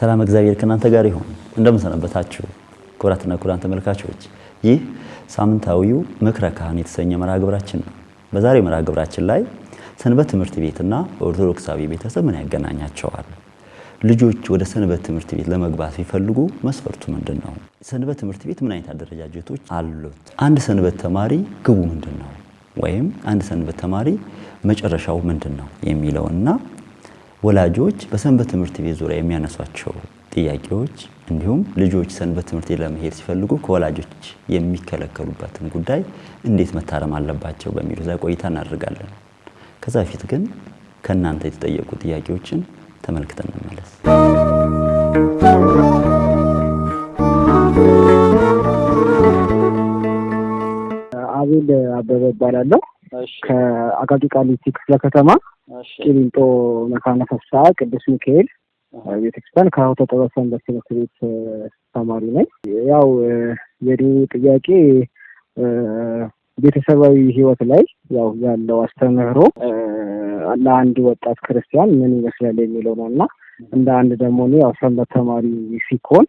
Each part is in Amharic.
ሰላም እግዚአብሔር ከናንተ ጋር ይሁን። እንደምን ሰነበታችሁ ክቡራትና ክቡራን ተመልካቾች? ይህ ሳምንታዊው ምክረ ካህን የተሰኘ መርሃ ግብራችን ነው። በዛሬው መርሃ ግብራችን ላይ ሰንበት ትምህርት ቤትና ኦርቶዶክሳዊ ቤተሰብ ምን ያገናኛቸዋል? ልጆች ወደ ሰንበት ትምህርት ቤት ለመግባት ሲፈልጉ መስፈርቱ ምንድነው? ሰንበት ትምህርት ቤት ምን አይነት አደረጃጀቶች አሉት? አንድ ሰንበት ተማሪ ግቡ ምንድነው? ወይም አንድ ሰንበት ተማሪ መጨረሻው ምንድነው የሚለውና ወላጆች በሰንበት ትምህርት ቤት ዙሪያ የሚያነሷቸው ጥያቄዎች እንዲሁም ልጆች ሰንበት ትምህርት ቤት ለመሄድ ሲፈልጉ ከወላጆች የሚከለከሉበትን ጉዳይ እንዴት መታረም አለባቸው በሚለው ላይ ቆይታ እናደርጋለን። ከዛ በፊት ግን ከናንተ የተጠየቁ ጥያቄዎችን ተመልክተን እንመለስ። አቤል አበበ እባላለሁ ከአቃቂ ቃሊቲ ክፍለ ከተማ ቂሊንጦ መካነ ተስፋ ቅዱስ ሚካኤል ቤተክርስቲያን ከአውቶ ጥበብ ሰንበት ትምህርት ቤት ተማሪ ነኝ። ያው የኔ ጥያቄ ቤተሰባዊ ህይወት ላይ ያው ያለው አስተምህሮ ለአንድ ወጣት ክርስቲያን ምን ይመስላል የሚለው ነውና እንደ አንድ ደግሞ ነው ያው ሰንበት ተማሪ ሲኮን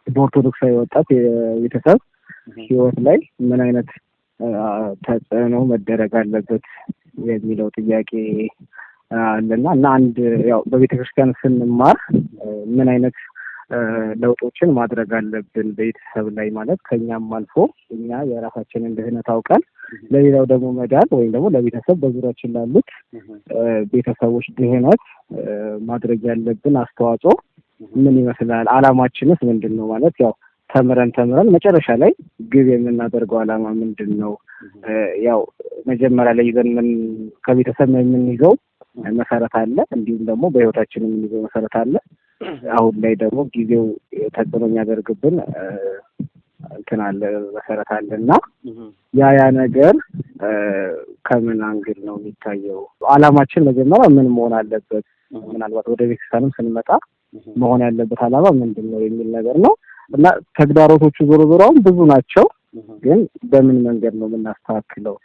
በኦርቶዶክሳዊ ወጣት የቤተሰብ ህይወት ላይ ምን አይነት ተጽዕኖ መደረግ አለበት የሚለው ጥያቄ አለና እና አንድ ያው በቤተክርስቲያን ስንማር ምን አይነት ለውጦችን ማድረግ አለብን ቤተሰብ ላይ ማለት ከኛም አልፎ እኛ የራሳችንን ድህነት አውቀን ለሌላው ደግሞ መዳን ወይም ደግሞ ለቤተሰብ በዙሪያችን ላሉት ቤተሰቦች ድህነት ማድረግ ያለብን አስተዋጽኦ ምን ይመስላል? አላማችንስ ምንድነው? ማለት ያው ተምረን መጨረሻ ላይ ግብ የምናደርገው አላማ ምንድነው? ያው መጀመሪያ ላይ ይዘን ከቤተሰብ የምንይዘው መሰረት አለ፣ እንዲሁም ደግሞ በህይወታችን የምንይዘው መሰረት አለ። አሁን ላይ ደግሞ ጊዜው ተጽዕኖ የሚያደርግብን እንትን አለ መሰረት አለና ያ ነገር ከምን አንግል ነው የሚታየው? አላማችን መጀመሪያ ምን መሆን አለበት? ምናልባት ወደ ቤተሰብም ስንመጣ መሆን ያለበት አላማ ምንድነው የሚል ነገር ነው እና ተግዳሮቶቹ ዞሮ አሁን ብዙ ናቸው። ግን በምን መንገድ ነው የምናስተካክለው?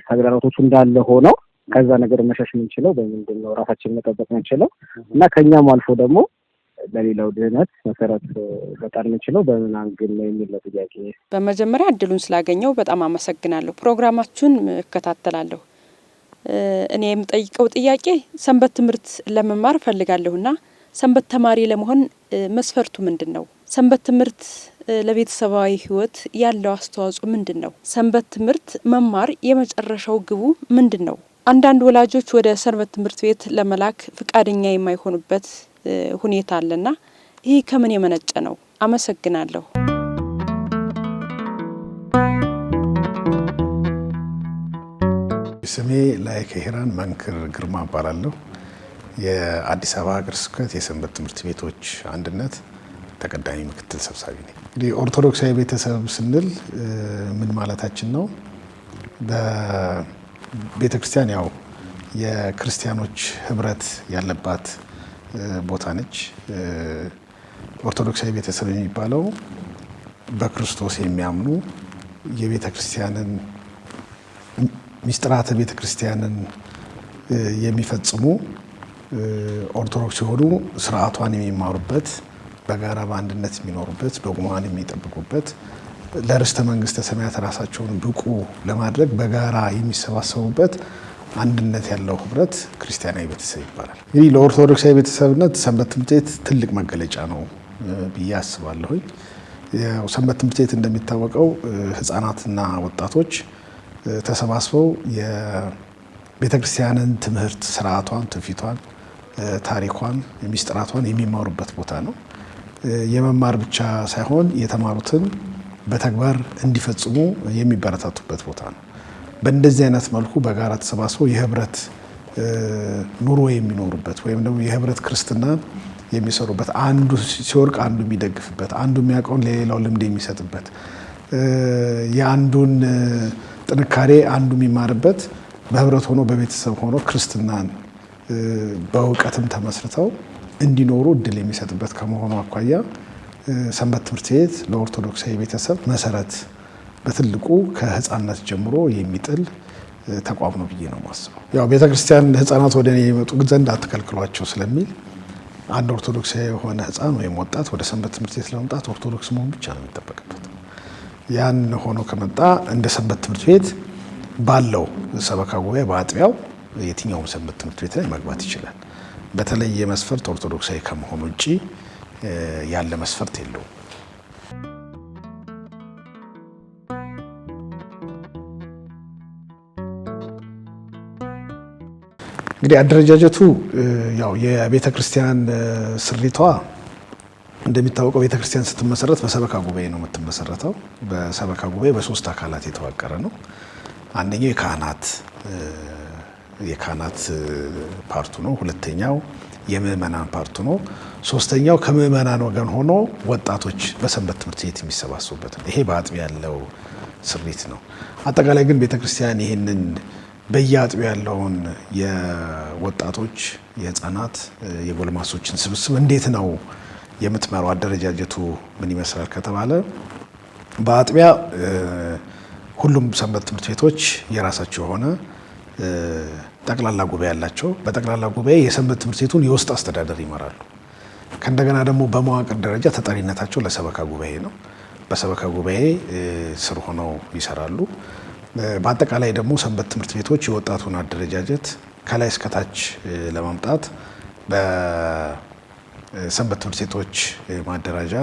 ተግዳሮቶቹ እንዳለ ሆነው ከዛ ነገር መሸሽ የምንችለው በምንድነው? ራሳችንን መጠበቅ የምንችለው እና ከኛም አልፎ ደግሞ ለሌላው ድህነት መሰረት ፈጣን የምንችለው በምን አንግል ነው የሚል ጥያቄ። በመጀመሪያ እድሉን ስላገኘው በጣም አመሰግናለሁ። ፕሮግራማችሁን እከታተላለሁ። እኔ የምጠይቀው ጥያቄ ሰንበት ትምህርት ለመማር ፈልጋለሁና ሰንበት ተማሪ ለመሆን መስፈርቱ ምንድነው? ሰንበት ትምህርት ለቤተሰባዊ ህይወት ያለው አስተዋጽኦ ምንድነው? ሰንበት ትምህርት መማር የመጨረሻው ግቡ ምንድነው? አንዳንድ ወላጆች ወደ ሰንበት ትምህርት ቤት ለመላክ ፍቃደኛ የማይሆኑበት ሁኔታ አለና ይሄ ከምን የመነጨ ነው? አመሰግናለሁ። ስሜ ላይከ ሄራን መንክር ግርማ እባላለሁ። የአዲስ አበባ ሀገረ ስብከት የሰንበት ትምህርት ቤቶች አንድነት ተቀዳሚ ምክትል ሰብሳቢ ነኝ። እንግዲህ ኦርቶዶክሳዊ ቤተሰብ ስንል ምን ማለታችን ነው? በቤተክርስቲያን ያው የክርስቲያኖች ህብረት ያለባት ቦታ ነች። ኦርቶዶክሳዊ ቤተሰብ የሚባለው በክርስቶስ የሚያምኑ የቤተክርስቲያንን ሚስጥራተ ቤተክርስቲያንን የሚፈጽሙ ኦርቶዶክስ የሆኑ ስርዓቷን የሚማሩበት በጋራ በአንድነት የሚኖሩበት ዶግማዋን የሚጠብቁበት ለርስተ መንግስተ ሰማያት ራሳቸውን ብቁ ለማድረግ በጋራ የሚሰባሰቡበት አንድነት ያለው ህብረት ክርስቲያናዊ ቤተሰብ ይባላል። እንግዲህ ለኦርቶዶክሳዊ ቤተሰብነት ሰንበት ትምህርት ቤት ትልቅ መገለጫ ነው ብዬ አስባለሁኝ። ያው ሰንበት ትምህርት ቤት እንደሚታወቀው ህፃናትና ወጣቶች ተሰባስበው የቤተክርስቲያንን ትምህርት ስርዓቷን፣ ትውፊቷን፣ ታሪኳን፣ ሚስጥራቷን የሚማሩበት ቦታ ነው። የመማር ብቻ ሳይሆን የተማሩትን በተግባር እንዲፈጽሙ የሚበረታቱበት ቦታ ነው። በእንደዚህ አይነት መልኩ በጋራ ተሰባስበው የህብረት ኑሮ የሚኖሩበት ወይም ደግሞ የህብረት ክርስትና የሚሰሩበት፣ አንዱ ሲወርቅ አንዱ የሚደግፍበት፣ አንዱ የሚያውቀውን ለሌላው ልምድ የሚሰጥበት፣ የአንዱን ጥንካሬ አንዱ የሚማርበት፣ በህብረት ሆኖ በቤተሰብ ሆኖ ክርስትናን በእውቀትም ተመስርተው እንዲኖሩ እድል የሚሰጥበት ከመሆኑ አኳያ ሰንበት ትምህርት ቤት ለኦርቶዶክሳዊ ቤተሰብ መሰረት በትልቁ ከህፃንነት ጀምሮ የሚጥል ተቋም ነው ብዬ ነው የማስበው። ያው ቤተክርስቲያን ህፃናት ወደ እኔ የመጡ ዘንድ አትከልክሏቸው ስለሚል አንድ ኦርቶዶክሳዊ የሆነ ህፃን ወይም ወጣት ወደ ሰንበት ትምህርት ቤት ለመምጣት ኦርቶዶክስ መሆን ብቻ ነው የሚጠበቅበት። ያን ሆኖ ከመጣ እንደ ሰንበት ትምህርት ቤት ባለው ሰበካ ጉባኤ በአጥቢያው የትኛውም ሰንበት ትምህርት ቤት ላይ መግባት ይችላል። በተለየ መስፈርት ኦርቶዶክሳዊ ከመሆኑ ውጪ ያለ መስፈርት የለውም። እንግዲህ አደረጃጀቱ ያው የቤተ ክርስቲያን ስሪቷ እንደሚታወቀው ቤተ ክርስቲያን ስትመሰረት በሰበካ ጉባኤ ነው የምትመሰረተው። በሰበካ ጉባኤ በሶስት አካላት የተዋቀረ ነው። አንደኛው የካህናት ፓርቱ ነው። ሁለተኛው የምእመናን ፓርቱ ነው። ሶስተኛው ከምእመናን ወገን ሆኖ ወጣቶች በሰንበት ትምህርት ቤት የሚሰባሰቡበት ነው። ይሄ በአጥቢያ ያለው ስሪት ነው። አጠቃላይ ግን ቤተክርስቲያን ይህንን በየአጥቢያ ያለውን የወጣቶች፣ የህፃናት፣ የጎልማሶችን ስብስብ እንዴት ነው የምትመራው? አደረጃጀቱ ምን ይመስላል ከተባለ በአጥቢያ ሁሉም ሰንበት ትምህርት ቤቶች የራሳቸው የሆነ ጠቅላላ ጉባኤ ያላቸው። በጠቅላላ ጉባኤ የሰንበት ትምህርት ቤቱን የውስጥ አስተዳደር ይመራሉ። ከእንደገና ደግሞ በመዋቅር ደረጃ ተጠሪነታቸው ለሰበካ ጉባኤ ነው። በሰበካ ጉባኤ ስር ሆነው ይሰራሉ። በአጠቃላይ ደግሞ ሰንበት ትምህርት ቤቶች የወጣቱን አደረጃጀት ከላይ እስከታች ለማምጣት በሰንበት ትምህርት ቤቶች ማደራጃ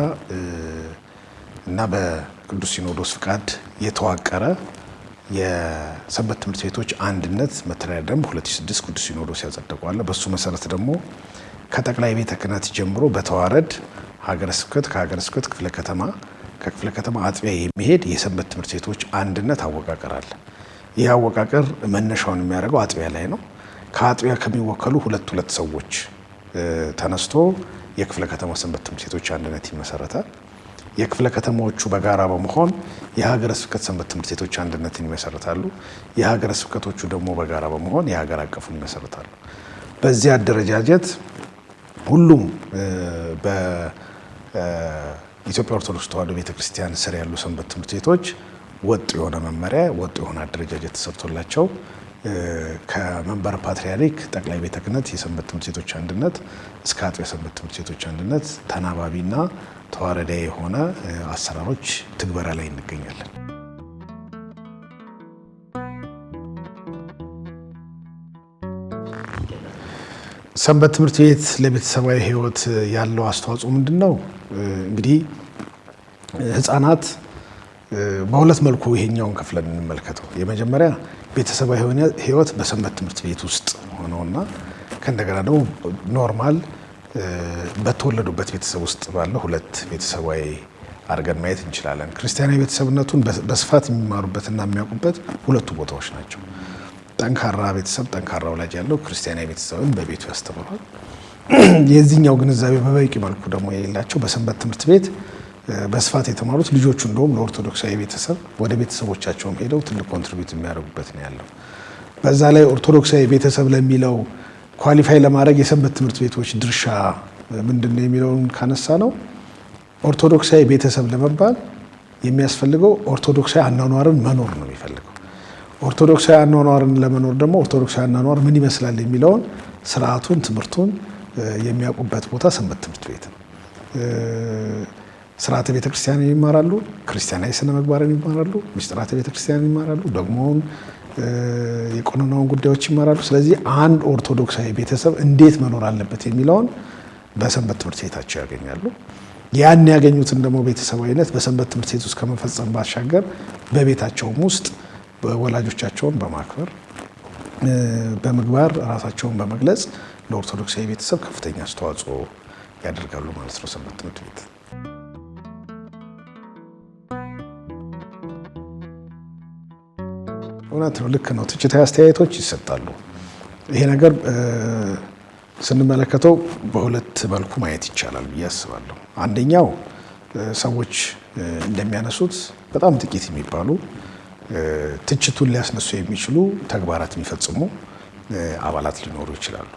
እና በቅዱስ ሲኖዶስ ፍቃድ የተዋቀረ የሰንበት ትምህርት ቤቶች አንድነት መተዳደሪያ ደንብ 2006 ቅዱስ ሲኖዶስ ያጸደቀዋል። በሱ መሰረት ደግሞ ከጠቅላይ ቤተ ክህነት ጀምሮ በተዋረድ ሀገረ ስብከት፣ ከሀገረ ስብከት ክፍለ ከተማ፣ ከክፍለ ከተማ አጥቢያ የሚሄድ የሰንበት ትምህርት ቤቶች አንድነት አወቃቀር አለ። ይህ አወቃቀር መነሻውን የሚያደርገው አጥቢያ ላይ ነው። ከአጥቢያ ከሚወከሉ ሁለት ሰዎች ተነስቶ የክፍለ ከተማ ሰንበት ትምህርት ቤቶች አንድነት ይመሰረታል። የክፍለ ከተማዎቹ በጋራ በመሆን የሀገረ ስብከት ሰንበት ትምህርት ቤቶች አንድነትን ይመሰረታሉ። የሀገረ ስብከቶቹ ደግሞ በጋራ በመሆን የሀገር አቀፉን ይመሰረታሉ። በዚህ አደረጃጀት ሁሉም በኢትዮጵያ ኦርቶዶክስ ተዋሕዶ ቤተክርስቲያን ስር ያሉ ሰንበት ትምህርት ቤቶች ወጥ የሆነ መመሪያ፣ ወጥ የሆነ አደረጃጀት ተሰርቶላቸው ከመንበረ ፓትርያርክ ጠቅላይ ቤተ ክህነት የሰንበት ትምህርት ቤቶች አንድነት እስከ አጥቢያ ሰንበት ትምህርት ቤቶች አንድነት ተናባቢና ተዋረዳዊ የሆነ አሰራሮች ትግበራ ላይ እንገኛለን። ሰንበት ትምህርት ቤት ለቤተሰባዊ ሕይወት ያለው አስተዋጽኦ ምንድን ነው? እንግዲህ ህፃናት በሁለት መልኩ ይሄኛውን ከፍለን እንመልከተው። የመጀመሪያ ቤተሰባዊ ሕይወት በሰንበት ትምህርት ቤት ውስጥ ሆነውና ከእንደገና ደግሞ ኖርማል በተወለዱበት ቤተሰብ ውስጥ ባለው ሁለት ቤተሰባዊ አድርገን ማየት እንችላለን። ክርስቲያናዊ ቤተሰብነቱን በስፋት የሚማሩበትና የሚያውቁበት ሁለቱ ቦታዎች ናቸው። ጠንካራ ቤተሰብ፣ ጠንካራ ወላጅ ያለው ክርስቲያናዊ ቤተሰብን በቤቱ ያስተምራል። የዚህኛው ግንዛቤ በበቂ መልኩ ደግሞ የሌላቸው በሰንበት ትምህርት ቤት በስፋት የተማሩት ልጆቹ እንደውም ለኦርቶዶክሳዊ ቤተሰብ ወደ ቤተሰቦቻቸውም ሄደው ትልቅ ኮንትሪቢዩት የሚያደርጉበት ነው ያለው። በዛ ላይ ኦርቶዶክሳዊ ቤተሰብ ለሚለው ኳሊፋይ ለማድረግ የሰንበት ትምህርት ቤቶች ድርሻ ምንድን ነው የሚለውን ካነሳ ነው ኦርቶዶክሳዊ ቤተሰብ ለመባል የሚያስፈልገው ኦርቶዶክሳዊ አኗኗርን መኖር ነው የሚፈልገው። ኦርቶዶክሳዊ አኗኗርን ለመኖር ደግሞ ኦርቶዶክሳዊ አኗኗር ምን ይመስላል የሚለውን ስርዓቱን፣ ትምህርቱን የሚያውቁበት ቦታ ሰንበት ትምህርት ቤት ነው። ስርዓተ ቤተክርስቲያን ይማራሉ፣ ክርስቲያናዊ ስነ ምግባርን ይማራሉ፣ ምስጢራተ ቤተክርስቲያን ይማራሉ፣ ደግሞ የቀኖናውን ጉዳዮች ይማራሉ። ስለዚህ አንድ ኦርቶዶክሳዊ ቤተሰብ እንዴት መኖር አለበት የሚለውን በሰንበት ትምህርት ቤታቸው ያገኛሉ። ያን ያገኙትን ደግሞ ቤተሰባዊነት በሰንበት ትምህርት ቤት ውስጥ ከመፈጸም ባሻገር በቤታቸውም ውስጥ ወላጆቻቸውን በማክበር በምግባር ራሳቸውን በመግለጽ ለኦርቶዶክሳዊ ቤተሰብ ከፍተኛ አስተዋጽኦ ያደርጋሉ ማለት ነው ሰንበት ትምህርት ቤት። እውነት ነው፣ ልክ ነው። ትችታዊ አስተያየቶች ይሰጣሉ። ይሄ ነገር ስንመለከተው በሁለት መልኩ ማየት ይቻላል ብዬ አስባለሁ። አንደኛው ሰዎች እንደሚያነሱት በጣም ጥቂት የሚባሉ ትችቱን ሊያስነሱ የሚችሉ ተግባራት የሚፈጽሙ አባላት ሊኖሩ ይችላሉ።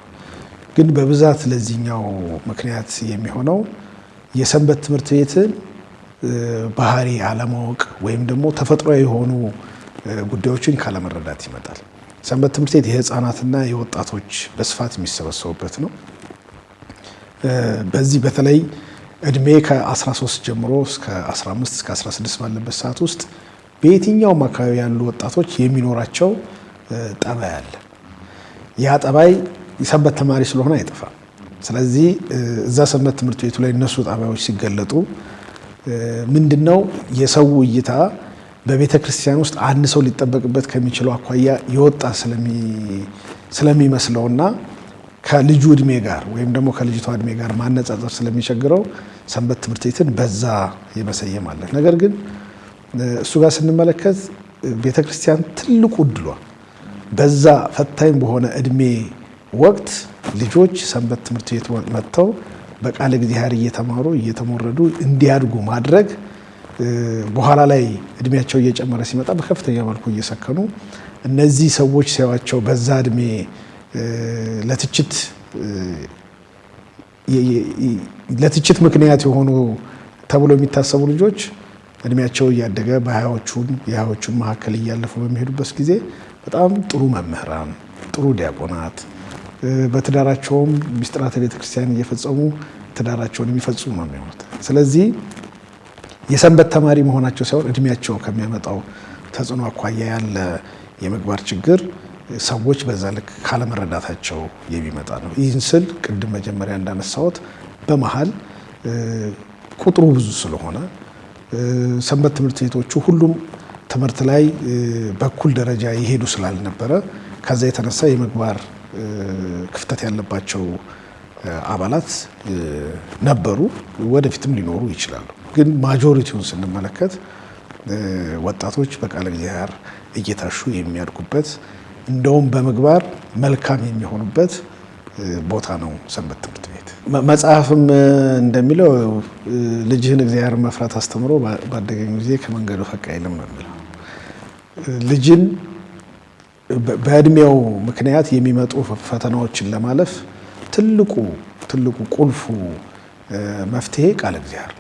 ግን በብዛት ለዚህኛው ምክንያት የሚሆነው የሰንበት ትምህርት ቤትን ባህሪ አለማወቅ ወይም ደግሞ ተፈጥሯዊ የሆኑ ጉዳዮችን ካለመረዳት ይመጣል። ሰንበት ትምህርት ቤት የህፃናትና የወጣቶች በስፋት የሚሰበሰቡበት ነው። በዚህ በተለይ እድሜ ከ13 ጀምሮ እስከ 15 እስከ 16 ባለበት ሰዓት ውስጥ በየትኛውም አካባቢ ያሉ ወጣቶች የሚኖራቸው ጠባይ አለ። ያ ጠባይ የሰንበት ተማሪ ስለሆነ አይጠፋም። ስለዚህ እዛ ሰንበት ትምህርት ቤቱ ላይ እነሱ ጠባዮች ሲገለጡ ምንድነው የሰው እይታ በቤተ ክርስቲያን ውስጥ አንድ ሰው ሊጠበቅበት ከሚችለው አኳያ የወጣ ስለሚመስለውና ከልጁ እድሜ ጋር ወይም ደግሞ ከልጅቷ እድሜ ጋር ማነጻጸር ስለሚቸግረው ሰንበት ትምህርት ቤትን በዛ የመሰየም አለ። ነገር ግን እሱ ጋር ስንመለከት ቤተ ክርስቲያን ትልቁ እድሏ በዛ ፈታኝ በሆነ እድሜ ወቅት ልጆች ሰንበት ትምህርት ቤት መጥተው በቃለ እግዚአብሔር እየተማሩ እየተሞረዱ እንዲያድጉ ማድረግ በኋላ ላይ እድሜያቸው እየጨመረ ሲመጣ በከፍተኛ መልኩ እየሰከኑ እነዚህ ሰዎች ሲያዋቸው በዛ እድሜ ለትችት ምክንያት የሆኑ ተብሎ የሚታሰቡ ልጆች እድሜያቸው እያደገ የሃያዎቹን መካከል እያለፉ በሚሄዱበት ጊዜ በጣም ጥሩ መምህራን፣ ጥሩ ዲያቆናት በትዳራቸውም ሚስጥራተ ቤተክርስቲያን እየፈጸሙ ትዳራቸውን የሚፈጽሙ ነው የሚሆኑት። ስለዚህ የሰንበት ተማሪ መሆናቸው ሳይሆን እድሜያቸው ከሚያመጣው ተጽዕኖ አኳያ ያለ የምግባር ችግር ሰዎች በዛ ልክ ካለመረዳታቸው የሚመጣ ነው። ይህን ስል ቅድም መጀመሪያ እንዳነሳሁት በመሀል ቁጥሩ ብዙ ስለሆነ ሰንበት ትምህርት ቤቶቹ ሁሉም ትምህርት ላይ በኩል ደረጃ ይሄዱ ስላልነበረ ከዛ የተነሳ የምግባር ክፍተት ያለባቸው አባላት ነበሩ፣ ወደፊትም ሊኖሩ ይችላሉ። ግን ማጆሪቲውን ስንመለከት ወጣቶች በቃለ እግዚአብሔር እየታሹ የሚያድጉበት እንደውም በምግባር መልካም የሚሆኑበት ቦታ ነው ሰንበት ትምህርት ቤት። መጽሐፍም እንደሚለው ልጅህን እግዚአብሔር መፍራት አስተምሮ ባደገኝ ጊዜ ከመንገዱ ፈቅ አይልም ነው የሚለው። ልጅን በእድሜው ምክንያት የሚመጡ ፈተናዎችን ለማለፍ ትልቁ ቁልፉ መፍትሄ ቃለ እግዚአብሔር።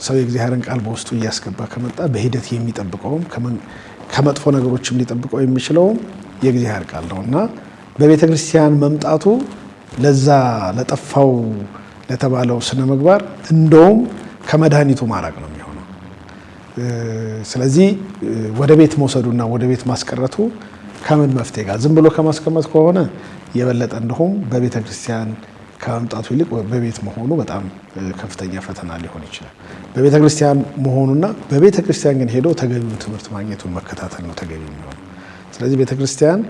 ሰው የእግዚአብሔርን ቃል በውስጡ እያስገባ ከመጣ በሂደት የሚጠብቀውም ከመጥፎ ነገሮችም ሊጠብቀው የሚችለውም የእግዚአብሔር ቃል ነው እና በቤተ ክርስቲያን መምጣቱ ለዛ ለጠፋው ለተባለው ስነ ምግባር እንደውም ከመድኃኒቱ ማራቅ ነው የሚሆነው። ስለዚህ ወደ ቤት መውሰዱና ወደ ቤት ማስቀረቱ ከምን መፍትሄ ጋር ዝም ብሎ ከማስቀመጥ ከሆነ የበለጠ እንደውም በቤተ ክርስቲያን ከመምጣቱ ይልቅ በቤት መሆኑ በጣም ከፍተኛ ፈተና ሊሆን ይችላል። በቤተ ክርስቲያን መሆኑና በቤተ ክርስቲያን ግን ሄዶ ተገቢው ትምህርት ማግኘቱን መከታተል ነው ተገቢ የሚሆነው። ስለዚህ ቤተ ክርስቲያን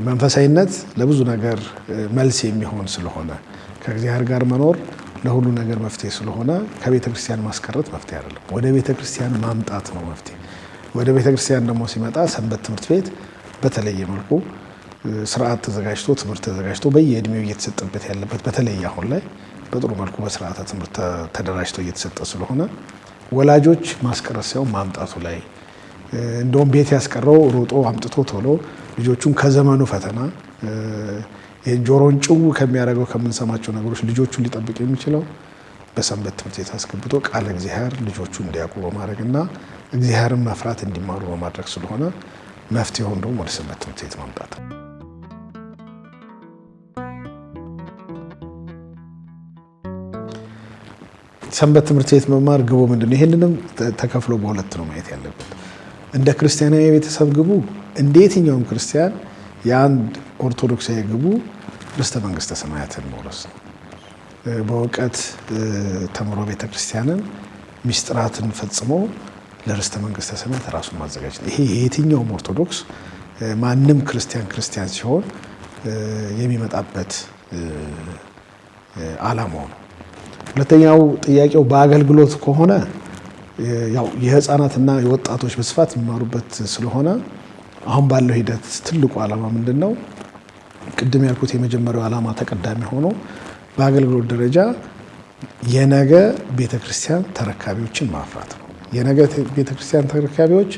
መንፈሳዊነት ለብዙ ነገር መልስ የሚሆን ስለሆነ ከእግዚአብሔር ጋር መኖር ለሁሉ ነገር መፍትሄ ስለሆነ ከቤተ ክርስቲያን ማስቀረት መፍትሄ አይደለም፣ ወደ ቤተ ክርስቲያን ማምጣት ነው መፍትሄ። ወደ ቤተ ክርስቲያን ደግሞ ሲመጣ ሰንበት ትምህርት ቤት በተለየ መልኩ ስርዓት ተዘጋጅቶ ትምህርት ተዘጋጅቶ በየእድሜው እየተሰጠበት ያለበት በተለይ አሁን ላይ በጥሩ መልኩ በስርዓተ ትምህርት ተደራጅቶ እየተሰጠ ስለሆነ ወላጆች ማስቀረት ሳይሆን ማምጣቱ ላይ እንደውም ቤት ያስቀረው ሮጦ አምጥቶ ቶሎ ልጆቹን ከዘመኑ ፈተና የጆሮን ጭው ከሚያደርገው ከምንሰማቸው ነገሮች ልጆቹን ሊጠብቅ የሚችለው በሰንበት ትምህርት ቤት አስገብቶ ቃለ እግዚአብሔር ልጆቹ እንዲያውቁ በማድረግና እግዚአብሔርን መፍራት እንዲማሩ በማድረግ ስለሆነ መፍትሄው እንደውም ወደ ሰንበት ትምህርት ቤት ማምጣት። ሰንበት ትምህርት ቤት መማር ግቡ ምንድን ነው? ይህንንም ተከፍሎ በሁለት ነው ማየት ያለብን። እንደ ክርስቲያናዊ ቤተሰብ ግቡ እንደ የትኛውም ክርስቲያን የአንድ ኦርቶዶክሳዊ ግቡ ርስተ መንግስተ ሰማያትን መውረስ ነው። በእውቀት ተምሮ ቤተክርስቲያንን ሚስጥራትን ፈጽሞ ለርስተ መንግስተ ሰማያት ራሱን ማዘጋጀት። ይሄ የየትኛውም ኦርቶዶክስ ማንም ክርስቲያን ሲሆን የሚመጣበት ዓላማው ነው። ሁለተኛው ጥያቄው በአገልግሎት ከሆነ ያው የህፃናትና የወጣቶች በስፋት የሚማሩበት ስለሆነ አሁን ባለው ሂደት ትልቁ ዓላማ ምንድነው? ቅድም ያልኩት የመጀመሪያው ዓላማ ተቀዳሚ ሆኖ በአገልግሎት ደረጃ የነገ ቤተክርስቲያን ተረካቢዎችን ማፍራት ነው። የነገ ቤተክርስቲያን ተረካቢዎች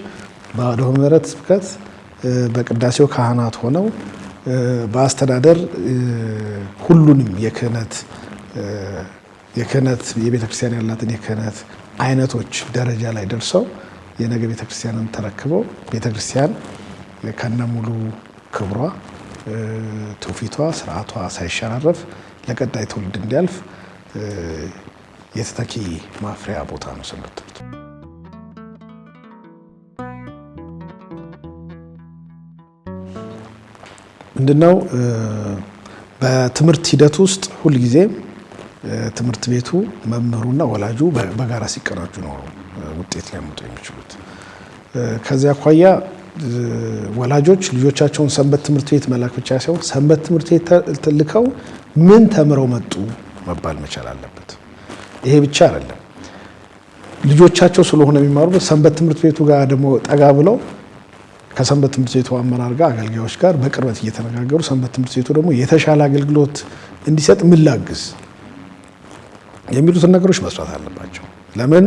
በአውደ ምሕረት ስብከት በቅዳሴው ካህናት ሆነው በአስተዳደር ሁሉንም የክህነት የቤተክርስቲያን ያላትን የክህነት አይነቶች ደረጃ ላይ ደርሰው የነገ ቤተክርስቲያንን ተረክበው ቤተክርስቲያን ከነሙሉ ክብሯ፣ ትውፊቷ፣ ስርዓቷ ሳይሸራረፍ ለቀጣይ ትውልድ እንዲያልፍ የተተኪ ማፍሪያ ቦታ ነው ሰንበት ትምህርት። ምንድነው በትምህርት ሂደት ውስጥ ሁልጊዜ ትምህርት ቤቱ መምህሩና ወላጁ በጋራ ሲቀናጁ ነው ውጤት ሊያመጡ የሚችሉት። ከዚያ አኳያ ወላጆች ልጆቻቸውን ሰንበት ትምህርት ቤት መላክ ብቻ ሳይሆን ሰንበት ትምህርት ቤት ልከው ምን ተምረው መጡ መባል መቻል አለበት። ይሄ ብቻ አይደለም፣ ልጆቻቸው ስለሆነ የሚማሩበት ሰንበት ትምህርት ቤቱ ጋር ደግሞ ጠጋ ብለው ከሰንበት ትምህርት ቤቱ አመራር ጋር አገልጋዮች ጋር በቅርበት እየተነጋገሩ ሰንበት ትምህርት ቤቱ ደግሞ የተሻለ አገልግሎት እንዲሰጥ ምን ላግዝ የሚሉትን ነገሮች መስራት አለባቸው። ለምን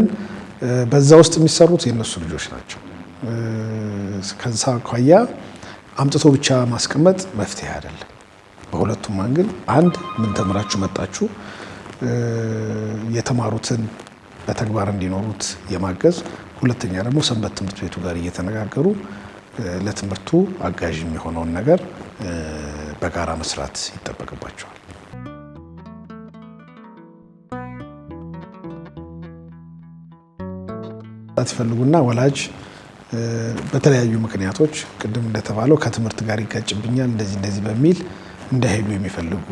በዛ ውስጥ የሚሰሩት የነሱ ልጆች ናቸው። ከዛ አኳያ አምጥቶ ብቻ ማስቀመጥ መፍትሄ አይደለም። በሁለቱም አንግል አንድ ምን ተምራችሁ መጣችሁ፣ የተማሩትን በተግባር እንዲኖሩት የማገዝ፣ ሁለተኛ ደግሞ ሰንበት ትምህርት ቤቱ ጋር እየተነጋገሩ ለትምህርቱ አጋዥ የሚሆነውን ነገር በጋራ መስራት ይጠበቅባቸዋል። ይፈልጉና ወላጅ በተለያዩ ምክንያቶች ቅድም እንደተባለው ከትምህርት ጋር ይጋጭብኛል እንደዚህ በሚል እንዳይሄዱ የሚፈልጉ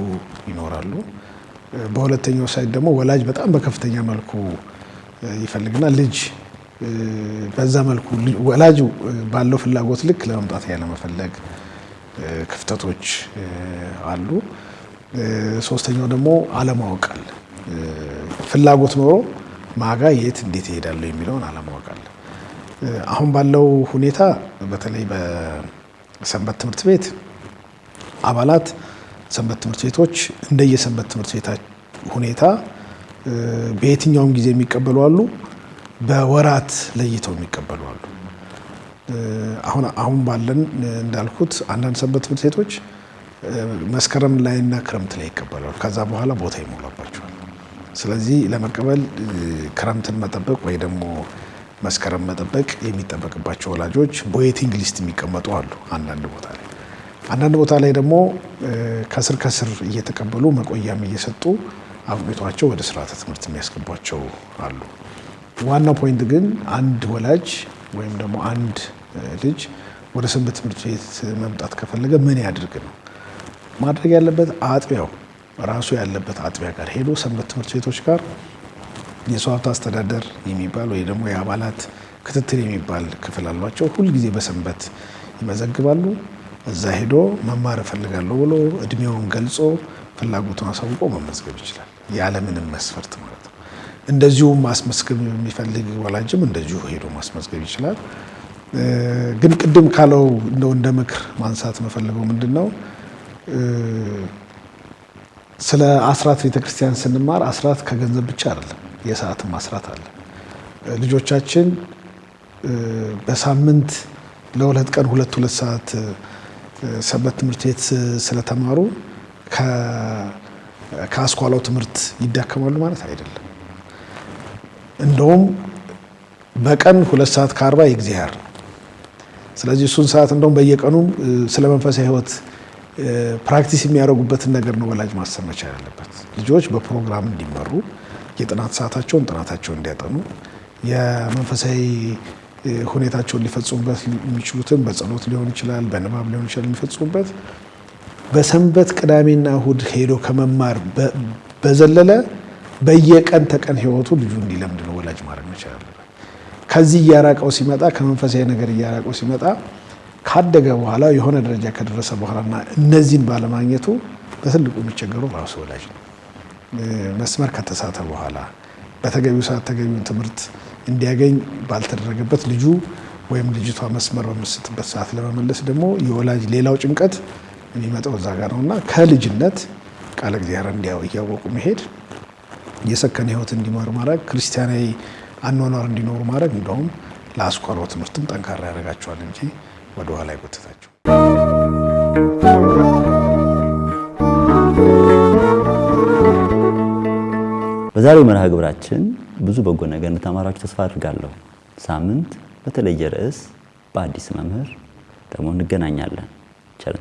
ይኖራሉ። በሁለተኛው ሳይድ ደግሞ ወላጅ በጣም በከፍተኛ መልኩ ይፈልግና ልጅ በዛ መልኩ ወላጅ ባለው ፍላጎት ልክ ለመምጣት ያለመፈለግ ክፍተቶች አሉ። ሶስተኛው ደግሞ አለማወቅ አለ። ፍላጎት ኖሮ ማጋ የት እንዴት ይሄዳሉ የሚለውን አለማወቅ አለ። አሁን ባለው ሁኔታ በተለይ በሰንበት ትምህርት ቤት አባላት ሰንበት ትምህርት ቤቶች እንደየሰንበት ትምህርት ቤታ ሁኔታ በየትኛውም ጊዜ የሚቀበሉ አሉ፣ በወራት ለይተው የሚቀበሉ አሉ። አሁን ባለን እንዳልኩት አንዳንድ ሰንበት ትምህርት ቤቶች መስከረም ላይና ክረምት ላይ ይቀበላሉ። ከዛ በኋላ ቦታ ይሞላባቸዋል። ስለዚህ ለመቀበል ክረምትን መጠበቅ ወይ ደግሞ መስከረም መጠበቅ የሚጠበቅባቸው ወላጆች በዌቲንግ ሊስት የሚቀመጡ አሉ። አንዳንድ ቦታ ላይ ደግሞ ከስር እየተቀበሉ መቆያም እየሰጡ አብቅቷቸው ወደ ስርዓተ ትምህርት የሚያስገቧቸው አሉ። ዋናው ፖይንት ግን አንድ ወላጅ ወይም ደግሞ አንድ ልጅ ወደ ሰንበት ትምህርት ቤት መምጣት ከፈለገ ምን ያድርግ ነው ማድረግ ያለበት? አጥቢያው ራሱ ያለበት አጥቢያ ጋር ሄዶ ሰንበት ትምህርት ቤቶች ጋር የሰው ሀብት አስተዳደር የሚባል ወይ ደግሞ የአባላት ክትትል የሚባል ክፍል አሏቸው። ሁልጊዜ በሰንበት ይመዘግባሉ። እዛ ሄዶ መማር እፈልጋለሁ ብሎ እድሜውን ገልጾ ፍላጎቱን አሳውቆ መመዝገብ ይችላል፣ ያለምንም መስፈርት ማለት ነው። እንደዚሁም ማስመዝገብ የሚፈልግ ወላጅም እንደዚሁ ሄዶ ማስመዝገብ ይችላል። ግን ቅድም ካለው እንደ ምክር ማንሳት መፈልገው ምንድነው፣ ስለ አስራት ቤተክርስቲያን ስንማር አስራት ከገንዘብ ብቻ አይደለም፣ የሰዓትም አስራት አለ። ልጆቻችን በሳምንት ለሁለት ቀን ሁለት ሰዓት ሰንበት ትምህርት ቤት ስለተማሩ ከአስኳላው ትምህርት ይዳከማሉ ማለት አይደለም። እንደውም በቀን 2 ሰዓት ከ40 የእግዚአብሔር ነው። ስለዚህ እሱን ሰዓት እንደውም በየቀኑ ስለ መንፈሳዊ ሕይወት ፕራክቲስ የሚያደርጉበትን ነገር ነው ወላጅ ማሰብ መቻል ያለበት። ልጆች በፕሮግራም እንዲመሩ የጥናት ሰዓታቸውን ጥናታቸውን እንዲያጠኑ የመንፈሳዊ ሁኔታቸውን ሊፈጽሙበት የሚችሉትን በጸሎት ሊሆን ይችላል፣ በንባብ ሊሆን ይችላል የሚፈጽሙበት በሰንበት ቅዳሜና እሁድ ሄዶ ከመማር በዘለለ በየቀን ተቀን ህይወቱ ልጁ እንዲለምድ ነው ወላጅ ማድረግ መቻል አለበት። ከዚህ እያራቀው ሲመጣ ከመንፈሳዊ ነገር እያራቀው ሲመጣ ካደገ በኋላ የሆነ ደረጃ ከደረሰ በኋላና እነዚህን ባለማግኘቱ በትልቁ የሚቸገረው ራሱ ወላጅ ነው። መስመር ከተሳተ በኋላ በተገቢው ሰዓት ተገቢውን ትምህርት እንዲያገኝ ባልተደረገበት ልጁ ወይም ልጅቷ መስመር በምስትበት ሰዓት ለመመለስ ደግሞ የወላጅ ሌላው ጭንቀት የሚመጣው እዛ ጋር ነውና ከልጅነት ቃለ እግዚአብሔር እያወቁ መሄድ የሰከነ ሕይወት እንዲመሩ ማድረግ ክርስቲያናዊ አኗኗር እንዲኖሩ ማድረግ እንደውም ለአስኳሉ ትምህርትም ጠንካራ ያደርጋቸዋል እንጂ ወደ ኋላ አይጎትታቸው። በዛሬው መርሃ ግብራችን ብዙ በጎ ነገር እንድትማራችሁ ተስፋ አድርጋለሁ። ሳምንት በተለየ ርዕስ በአዲስ መምህር ደግሞ እንገናኛለን። ቸር